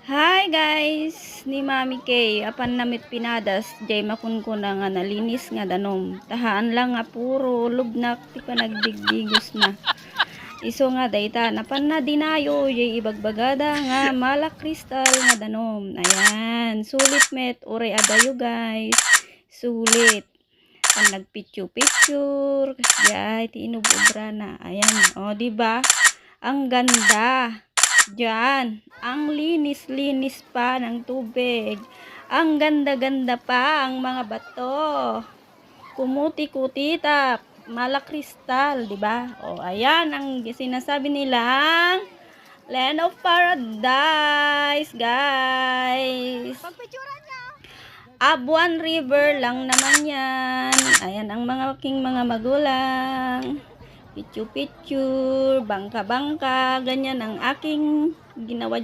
Hi guys, ni Mami Kay, apan namit pinadas, jay makunkuna nga nalinis nga danom. Tahaan lang nga puro lubnak, ti pa nagdigdigos na. Iso nga dayta, napan na dinayo, jay ibagbagada nga malak kristal nga danom. Ayan, sulit met, uray adayo guys, sulit. Pan nagpicture-picture, jay ti inububra na. Ayan, o diba? Ang ganda. Diyan, ang linis-linis pa ng tubig. Ang ganda-ganda pa ang mga bato. Kumuti-kutitap, malakristal, 'di ba? O ayan ang sinasabi nilang Land of Paradise, guys. Pagpicturan niya. Abuan River lang naman 'yan. Ayan ang mga aking mga magulang. Picture-picture, bangka-bangka, ganyan ang aking ginawa